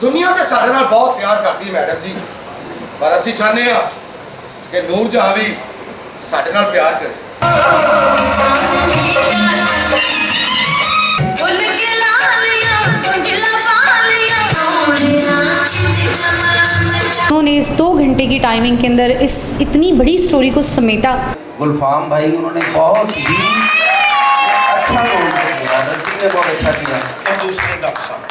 दुनिया तो साढ़े नाल बहुत प्यार करती मैडम जी, पर असी चाहते हैं कि नूर जहां भी साढ़े नाल प्यार करे। उन्होंने इस 2 घंटे की टाइमिंग के अंदर इस इतनी बड़ी स्टोरी को समेटा। गुलफाम भाई उन्होंने बहुत ही अच्छा रोल किया, नसीब ने बहुत अच्छा किया। और दूसरे डॉक्टर साहब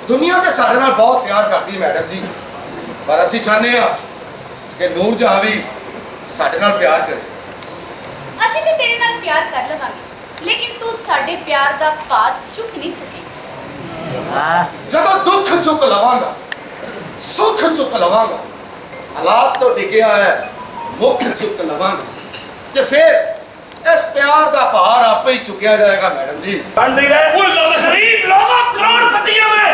दुनिया तो साढ़े नाल बहुत प्यार करती मैडम जी, पर असी चाहते हैं कि नूर जहां भी साढ़े नाल प्यार करे। ਅਸੀਂ ਤੇ ਤੇਰੇ ਨਾਲ ਪਿਆਰ ਕਰ ਲਵਾਂਗੇ, ਲੇਕਿਨ ਤੂੰ ਸਾਡੇ ਪਿਆਰ ਦਾ ਪਾਤ ਚੁੱਕ ਨਹੀਂ ਸਕੇ। ਜਦੋਂ ਦੁੱਖ ਚੁੱਕ ਲਵਾਂਗਾ, ਸੁੱਖ ਚੁੱਕ ਲਵਾਂਗਾ, ਹਾਲਾਤ ਤੋਂ ਡਿੱਗਿਆ ਹੈ ਮੁੱਖ ਚੁੱਕ ਲਵਾਂਗਾ, ਤੇ ਫਿਰ ਇਸ ਪਿਆਰ ਦਾ ਭਾਰ ਆਪੇ ਹੀ ਚੁੱਕਿਆ ਜਾਏਗਾ मैडम जी। बन नहीं रहे वो गरीब लोगों करोड़पतियों में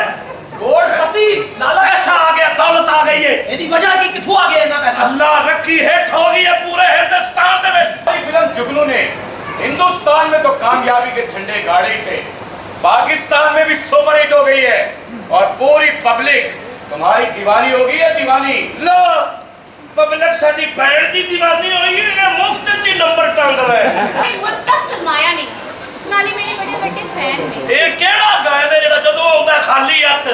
करोड़पति नाला पैसा आ गया, दौलत आ गई है। ਇਹਦੀ ਵਜ੍ਹਾ ਕੀ ਕਿੱਥੋਂ ਆ ਗਿਆ ਇਹਨਾਂ ਪੈਸਾ? अल्लाह रखी है ठोगी है पूरे हिंदुस्तान में। फिल्म जुगनू ने हिंदुस्तान में तो कामयाबी के झंडे गाड़े थे, पाकिस्तान में भी सुपर हिट हो गई है और पूरी पब्लिक तुम्हारी दीवानी हो गई है। दीवानी लो पब्लिक साडी भैन दी दीवानी हुई है, मुफ्त च नंबर टांग रहा है। ਇਹ ਮੁਲਕ ਦਾ ਸਰਮਾਇਆ ਨਹੀਂ, ਨਾਲੇ ਮੇਰੇ ਬੜੇ ਵੱਡੇ ਫੈਨ ਨੇ। ਇਹ ਕਿਹੜਾ ਫੈਨ ਹੈ ਜਿਹੜਾ ਜਦੋਂ ਆਉਂਦਾ ਖਾਲੀ ਹੱਥ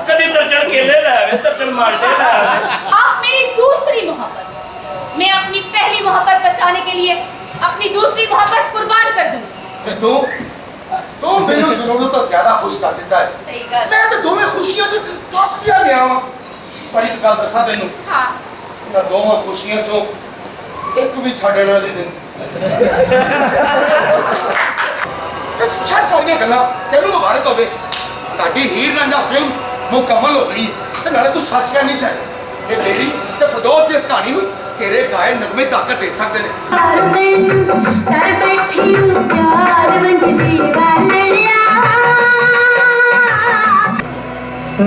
कभी दर्जन केले ले आवे, दर्जन माल्टे ले आवे। आप मेरी दूसरी मोहब्बत, मैं अपनी पहली मोहब्बत बचाने के लिए अपनी दूसरी मोहब्बत कुर्बान कर दूं। ਤੇ ਤੂੰ ਮੈਨੂੰ ਜ਼ਰੂਰਤ ਤੋਂ ਜ਼ਿਆਦਾ ਖੁਸ਼ ਕਰ ਦਿੱਤਾ ਹੈ। सही गल। ਮੈਂ ਤਾਂ ਦੋਵੇਂ ਖੁਸ਼ੀਆਂ 'ਚ ਫਸ ਗਿਆ ਵਾਂ। ਪਰ ਇੱਕ ਗੱਲ ਦੱਸਾਂ ਤੈਨੂੰ, हाँ ਇਹਨਾਂ ਦੋਵਾਂ ਖੁਸ਼ੀਆਂ 'ਚੋਂ ਇੱਕ ਵੀ ਛੱਡਣ ਵਾਲੀ ਨਹੀਂ। ਤੇ ਛੱਡ ਸਾਰੀਆਂ ਗੱਲਾਂ, ਤੈਨੂੰ ਮੁਬਾਰਕ ਹੋਵੇ, ਸਾਡੀ ਹੀਰ ਰਾਂਝਾ ਫਿਲਮ ਮੁਕੰਮਲ ਹੋ ਗਈ ਤੇ ਨਾਲੇ ਤੂੰ ਸੱਚ ਕਹਿ ਨਹੀਂ ਸਕਦਾ ਕਿ ਮੇਰੀ ਤੇ ਫਿਰਦੌਸ ਦੀ ਇਸ ਕਹਾਣੀ ਨੂੰ ਤੇਰੇ ਗਾਏ ਨਗਮੇ ਤਾਕਤ ਦੇ ਸਕਦੇ ਨੇ।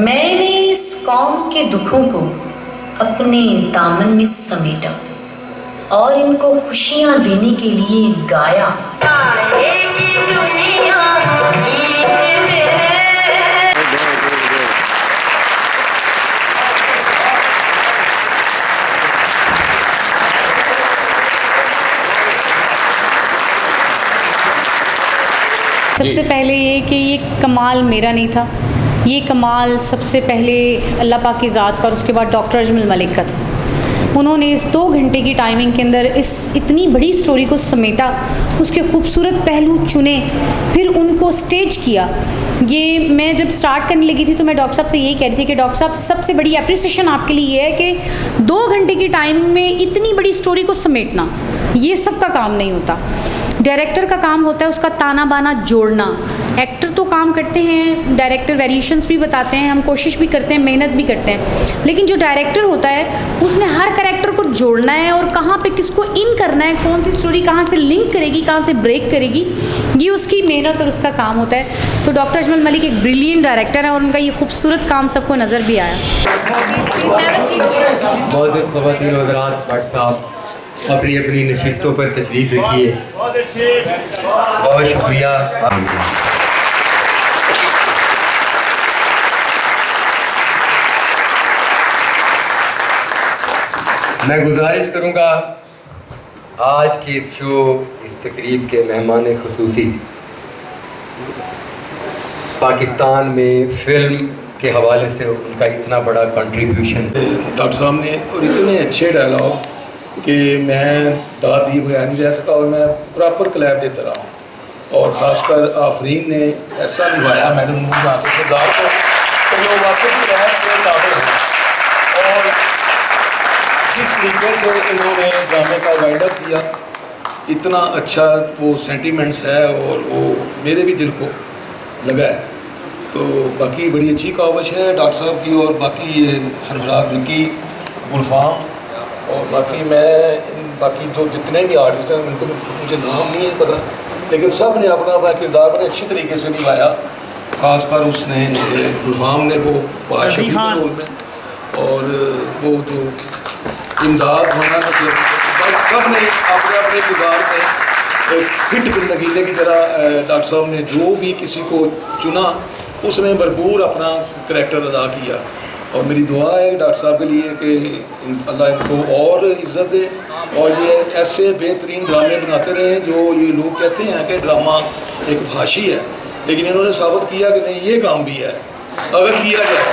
मैंने इस कौम के दुखों को अपने दामन में समेटा और इनको खुशियां देने के लिए गाया। सबसे पहले ये कि ये कमाल मेरा नहीं था, ये कमाल सबसे पहले अल्लाह पाक की ज़ात का और उसके बाद डॉक्टर अजमल मलिक का था। उन्होंने इस 2 घंटे की टाइमिंग के अंदर इस इतनी बड़ी स्टोरी को समेटा, उसके खूबसूरत पहलू चुने, फिर उनको स्टेज किया। ये मैं जब स्टार्ट करने लगी थी तो मैं डॉक्टर साहब से यही कह रही थी कि डॉक्टर साहब सबसे बड़ी अप्रिसिएशन आपके लिए ये है कि 2 घंटे की टाइमिंग में इतनी बड़ी स्टोरी को समेटना, ये सबका काम नहीं होता। डायरेक्टर का काम होता है उसका ताना बाना जोड़ना। एक्टर तो काम करते हैं, डायरेक्टर वेरिएशंस भी बताते हैं, हम कोशिश भी करते हैं, मेहनत भी करते हैं, लेकिन जो डायरेक्टर होता है उसने हर कैरेक्टर को जोड़ना है और कहाँ पे किसको इन करना है, कौन सी स्टोरी कहाँ से लिंक करेगी, कहाँ से ब्रेक करेगी, ये उसकी मेहनत और उसका काम होता है। तो डॉक्टर अजमल मलिक एक ब्रिलियंट डायरेक्टर है और उनका ये खूबसूरत काम सबको नज़र भी आया। बहुत ख़वातीन हज़रात, भट्ट साहब अपनी अपनी नशिस्तों पर तशरीफ़ रखिए। बहुत शुक्रिया। मैं गुजारिश करूँगा आज के इस शो, इस तकरीब के मेहमान खुसूसी पाकिस्तान में फ़िल्म के हवाले से उनका इतना बड़ा कंट्रीब्यूशन डॉक्टर साहब ने, और इतने अच्छे डायलॉग कि मैं दाद दिए बगैर नहीं रह सका और मैं प्रॉपर क्लैप देता रहा हूँ। और ख़ासकर आफरीन ने ऐसा निभाया मैडम नूर के किरदार को, तो वो वाकई में रह के काबिल है। और जिस तरीके से इन्होंने ड्रामे का वाइंड अप किया, इतना अच्छा वो सेंटीमेंट्स है और वो मेरे भी दिल को लगा है। तो बाकी बड़ी अच्छी कावश है डॉक्टर साहब की, और बाकी ये सरफराज विक्की, गुलफाम, और बाकी मैं इन बाकी जो जितने भी आर्टिस्ट हैं उनको मुझे नाम नहीं है पता, लेकिन सब ने अपना अपना किरदार बड़े अच्छी तरीके से निभाया। खासकर उसने गुलफाम ने वो बादशाह के रोल में, और वो जो इमदाद होना, मतलब सब ने अपने अपने किरदार में फिट नगीने की तरह डॉक्टर साहब ने जो भी किसी को चुना उसने भरपूर अपना करैक्टर अदा किया। और मेरी दुआ है डॉक्टर साहब के लिए कि अल्लाह इनको और इज़्ज़त दे और ये ऐसे बेहतरीन ड्रामे बनाते रहें। जो ये लोग कहते हैं कि ड्रामा एक भाषी है, लेकिन इन्होंने साबित किया कि नहीं, ये काम भी है अगर किया जाए।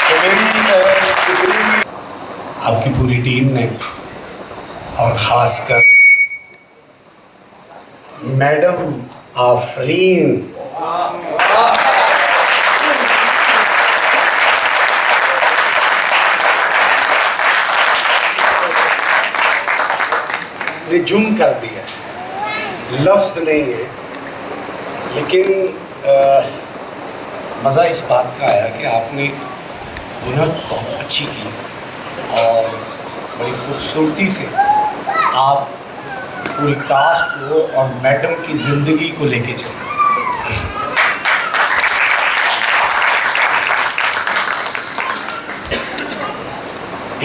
तो मेरी आपकी पूरी टीम ने और ख़ासकर मैडम आफरीन, ने जुम कर दिया, लफ्ज़ नहीं है, लेकिन मज़ा इस बात का आया कि आपने बुनियाद बहुत अच्छी की और बड़ी खूबसूरती से आप पूरी कास्ट को और मैडम की ज़िंदगी को लेके चले।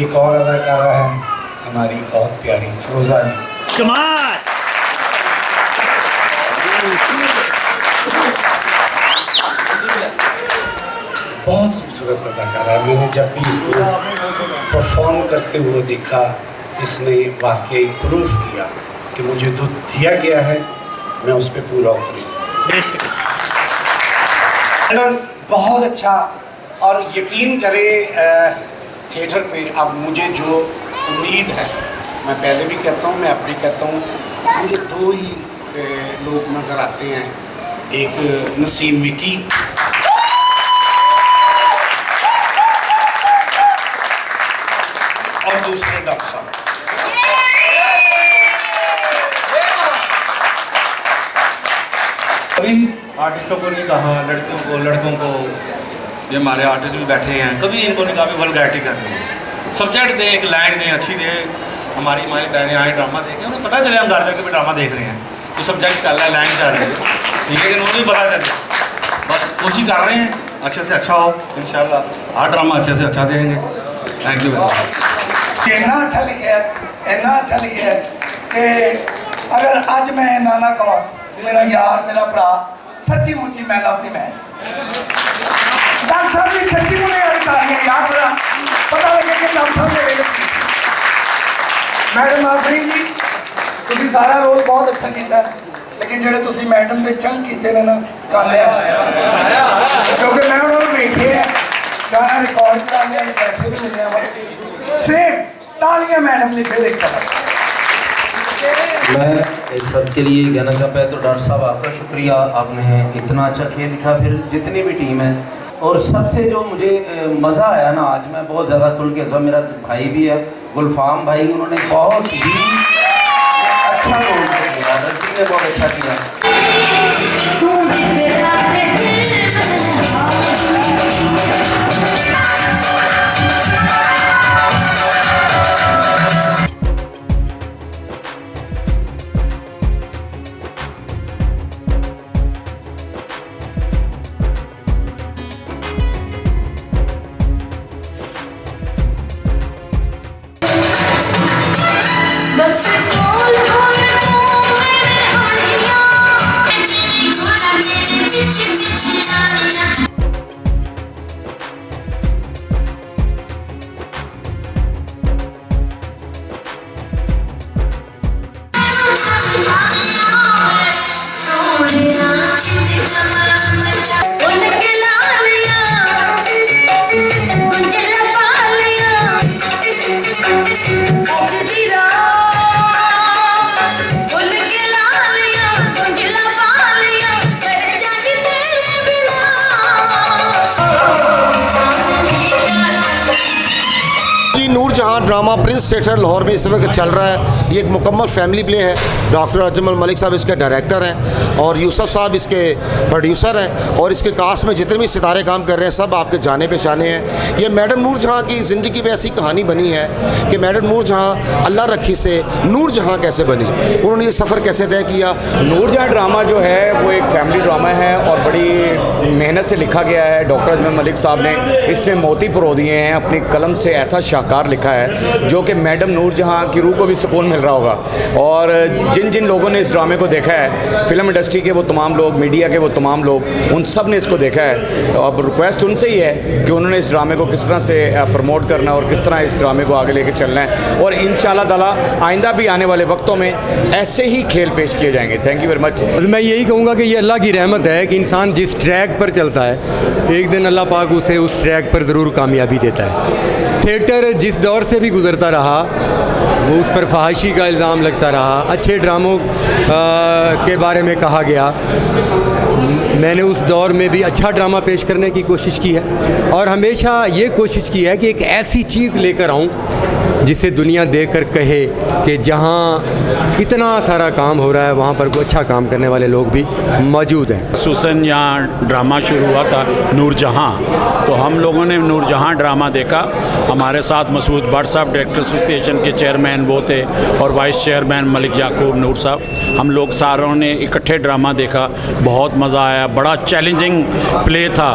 एक और अदाकारा है हमारी बहुत प्यारी फिरोजा जी, बहुत खूबसूरत अदाकारा है। मैंने जब भी इसको परफॉर्म करते हुए देखा, इसने वाकई प्रूफ किया कि मुझे जो दिया गया है मैं उस पर पूरा उतरी। बहुत अच्छा, और यकीन करें थिएटर पे अब मुझे जो उम्मीद है, मैं पहले भी कहता हूँ, मैं अब भी कहता हूँ, मुझे दो ही लोग नज़र आते हैं, एक नसीम विकी और दूसरे डॉक्टर साहब। कभी आर्टिस्टों को नहीं कहा, लड़कियों को, लड़कों को, ये हमारे आर्टिस्ट भी बैठे हैं, कभी इनको नहीं कहा भी वल्गैरिटी कर रहे हैं। सब्जेक्ट दे, एक लाइन दें अच्छी दे। हमारी माएँ बहनें आए ड्रामा देखें, उन्हें पता चले हम घर जाकर भी ड्रामा देख रहे हैं, तो सब्जेक्ट चल रहा है, लाइन चल रही है, ठीक है, लेकिन उन्हें भी पता चले। बस कोशिश कर रहे हैं अच्छे से अच्छा हो, इंशाल्लाह हर ड्रामा अच्छे से अच्छा देंगे। Thank you very much. इन्ना अच्छा लिखा है, इन्ना अच्छा लिखा है कि अगर अज मैं ना ना कहा, मेरा यार, मेरा भरा, सच्ची मुच्ची man of the match. Doctor साहब जी सच्ची मुझे अधिकारियां याद करा, पता लगे कि डॉक्टर साहब ने मेरे मैडम आफरीन जी तुम सारा रोल बहुत अच्छा किया, लेकिन जो तुम मैडम के चंग किए ने ना काले, क्योंकि मैं उन्होंने बैठे है गाना रिकॉर्ड कराने पैसे भी मिले, सेम तालियां मैडम ने फिर एक तरह। मैं इस सब के लिए कहना चाहता है तो डॉक्टर साहब आपका शुक्रिया, आपने इतना अच्छा खेल दिखा, फिर जितनी भी टीम है। और सबसे जो मुझे मज़ा आया ना, आज मैं बहुत ज़्यादा खुल के, सब मेरा भाई भी है गुलफाम भाई, उन्होंने बहुत ही अच्छा रोल किया, रज़ी ने बहुत अच्छा किया। बस बोल हो ड्रामा प्रिंस थिएटर लाहौर में इस वक्त चल रहा है। ये एक मुकम्मल फैमिली प्ले है। डॉक्टर अजमल मलिक साहब इसके डायरेक्टर हैं और यूसुफ साहब इसके प्रोड्यूसर हैं और इसके कास्ट में जितने भी सितारे काम कर रहे हैं सब आपके जाने पहचाने हैं। ये मैडम नूर जहाँ की ज़िंदगी में ऐसी कहानी बनी है कि मैडम नूर जहाँ अल्लाह रखी से नूर जहाँ कैसे बनी, उन्होंने ये सफ़र कैसे तय किया। नूर जहाँ ड्रामा जो है वो एक फैमिली ड्रामा है और बड़ी मेहनत से लिखा गया है। डॉक्टर अजमल मलिक साहब ने इसमें मोती परो दिए हैं, अपनी कलम से ऐसा शाहकार लिखा है जो कि मैडम नूर जहाँ की रूह को भी सुकून मिल रहा होगा। और जिन जिन लोगों ने इस ड्रामे को देखा है, फिल्म इंडस्ट्री के वो तमाम लोग, मीडिया के वो तमाम लोग, उन सब ने इसको देखा है। अब रिक्वेस्ट उनसे ही है कि उन्होंने इस ड्रामे को किस तरह से प्रमोट करना और किस तरह इस ड्रामे को आगे लेके चलना है और इंशाअल्लाह ताला आइंदा भी आने वाले वक्तों में ऐसे ही खेल पेश किए जाएंगे। Thank you very much. मैं यही कहूँगा कि ये अल्लाह की रहमत है कि इंसान जिस ट्रैक पर चलता है एक दिन अल्लाह पाक उसे उस ट्रैक पर ज़रूर कामयाबी देता है। थिएटर जिस दौर से भी गुज़रता रहा वो उस पर फहाशी का इल्ज़ाम लगता रहा, अच्छे ड्रामों के बारे में कहा गया। मैंने उस दौर में भी अच्छा ड्रामा पेश करने की कोशिश की है और हमेशा ये कोशिश की है कि एक ऐसी चीज़ लेकर आऊँ जिसे दुनिया देखकर कहे कि जहाँ इतना सारा काम हो रहा है वहाँ पर कोई अच्छा काम करने वाले लोग भी मौजूद हैं। खसूसन यहाँ ड्रामा शुरू हुआ था नूरजहाँ, तो हम लोगों ने नूरजहाँ ड्रामा देखा। हमारे साथ मसूद भट्ट साहब डायरेक्टर एसोसिएशन के चेयरमैन वो थे और वाइस चेयरमैन मलिक याकूब नूर साहब। हम लोग सारों ने इकट्ठे ड्रामा देखा, बहुत मज़ा आया, बड़ा चैलेंजिंग प्ले था।